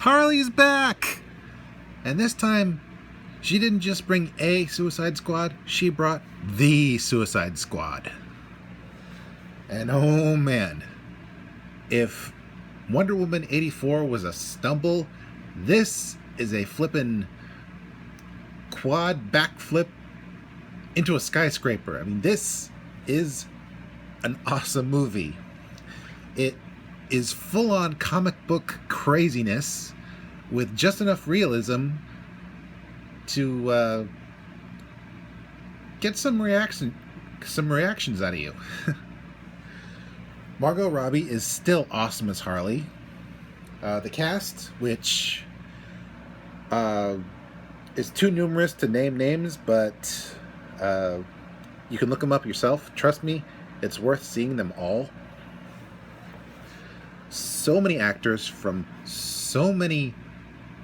Harley's back! And this time, she didn't just bring a Suicide Squad, she brought the Suicide Squad. And oh man, if Wonder Woman 84 was a stumble, this is a flippin' quad backflip into a skyscraper. I mean, this is an awesome movie. It is full-on comic book craziness with just enough realism to get some reactions out of you. Margot Robbie is still awesome as Harley. The cast, which is too numerous to name names, but you can look them up yourself. Trust me, it's worth seeing them all. So many actors from so many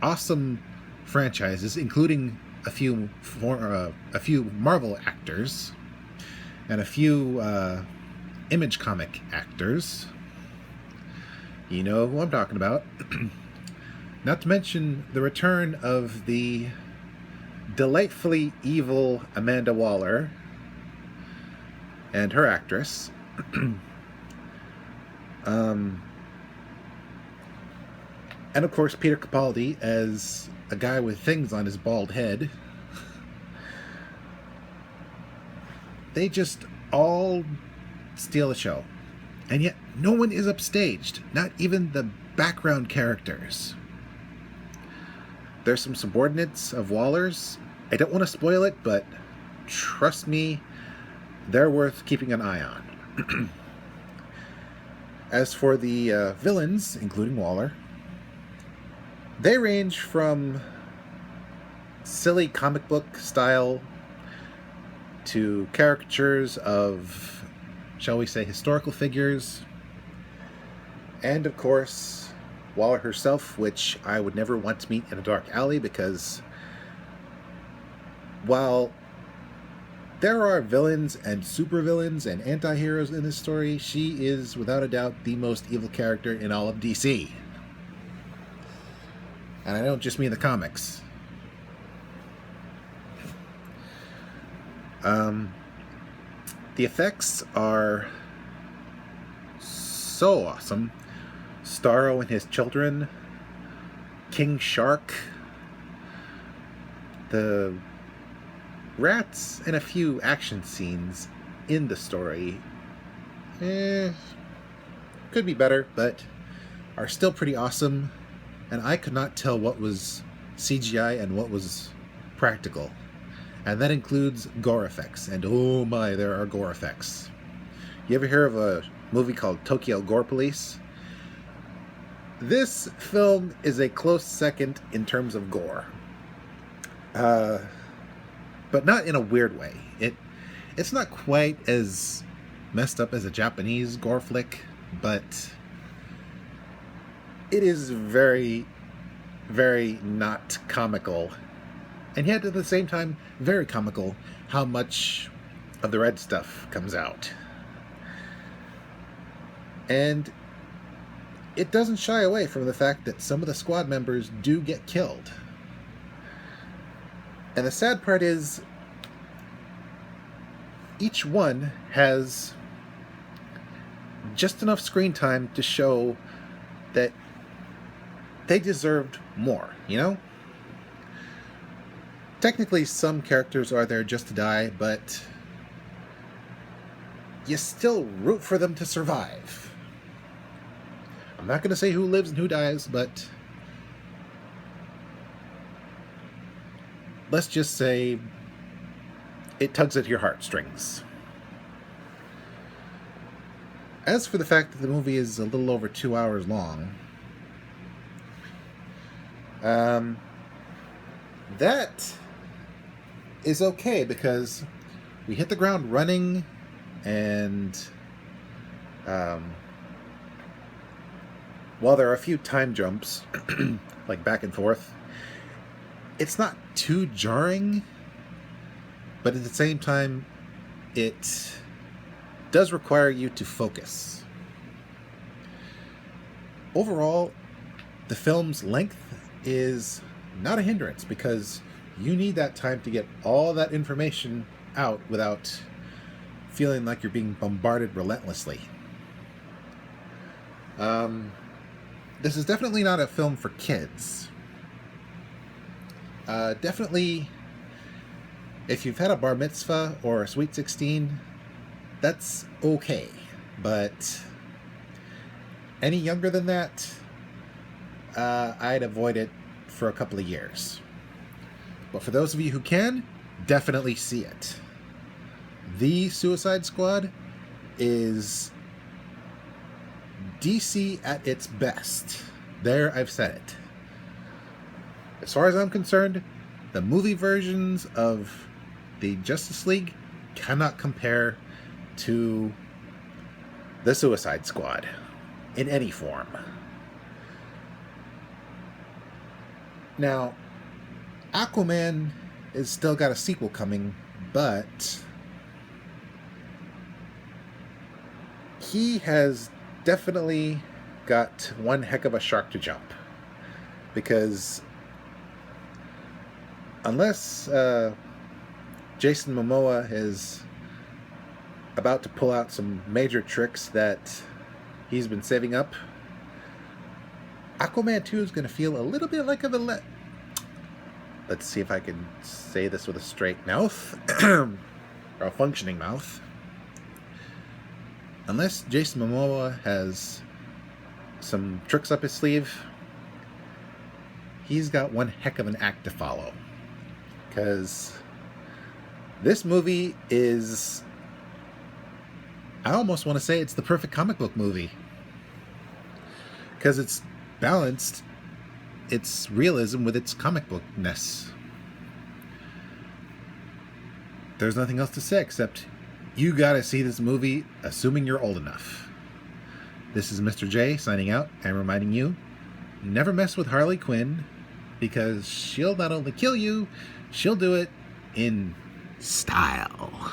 awesome franchises, including a few Marvel actors and a few Image comic actors. You know who I'm talking about. Not to mention the return of the delightfully evil Amanda Waller and her actress. And of course Peter Capaldi as a guy with things on his bald head. They just all steal the show. And yet no one is upstaged, not even the background characters. There's some subordinates of Waller's. I don't want to spoil it, but trust me, they're worth keeping an eye on. As for the villains, including Waller, they range from silly comic book style to caricatures of, shall we say, historical figures, and of course Waller herself, which I would never want to meet in a dark alley, because while there are villains and supervillains and anti-heroes in this story, she is without a doubt the most evil character in all of DC. And I don't just mean the comics. The effects are so awesome. Starro and his children, King Shark, the rats, and a few action scenes in the story could be better, but are still pretty awesome. And I could not tell what was CGI and what was practical. And that includes gore effects. And oh my, there are gore effects. You ever hear of a movie called Tokyo Gore Police? This film is a close second in terms of gore. But not in a weird way. It's not quite as messed up as a Japanese gore flick, but it is very, very not comical. And yet at the same time, very comical how much of the red stuff comes out. And it doesn't shy away from the fact that some of the squad members do get killed. And the sad part is, each one has just enough screen time to show that they deserved more, you know? Technically, some characters are there just to die, but you still root for them to survive. I'm not going to say who lives and who dies, but let's just say it tugs at your heartstrings. As for the fact that the movie is a little over 2 hours long, that is okay, because we hit the ground running, and while there are a few time jumps, like back and forth, it's not too jarring, but at the same time, it does require you to focus. Overall, the film's length is not a hindrance, because you need that time to get all that information out without feeling like you're being bombarded relentlessly. This is definitely not a film for kids. Definitely, if you've had a bar mitzvah or a sweet 16, that's okay. But any younger than that, I'd avoid it for a couple of years. But for those of you who can, definitely see it. The Suicide Squad is DC at its best. There, I've said it. As far as I'm concerned, the movie versions of the Justice League cannot compare to the Suicide Squad in any form. Now, Aquaman has still got a sequel coming, but he has definitely got one heck of a shark to jump. Because unless Jason Momoa is about to pull out some major tricks that he's been saving up, Aquaman 2 is going to feel a little bit like a let's see if I can say this with a straight mouth, or a functioning mouth. Unless Jason Momoa has some tricks up his sleeve, he's got one heck of an act to follow. Because this movie is, I almost want to say it's the perfect comic book movie. Because it's balanced its realism with its comic bookness. There's nothing else to say except you gotta see this movie, assuming you're old enough. This is Mr. J signing out and reminding you, never mess with Harley Quinn, because she'll not only kill you, she'll do it in style.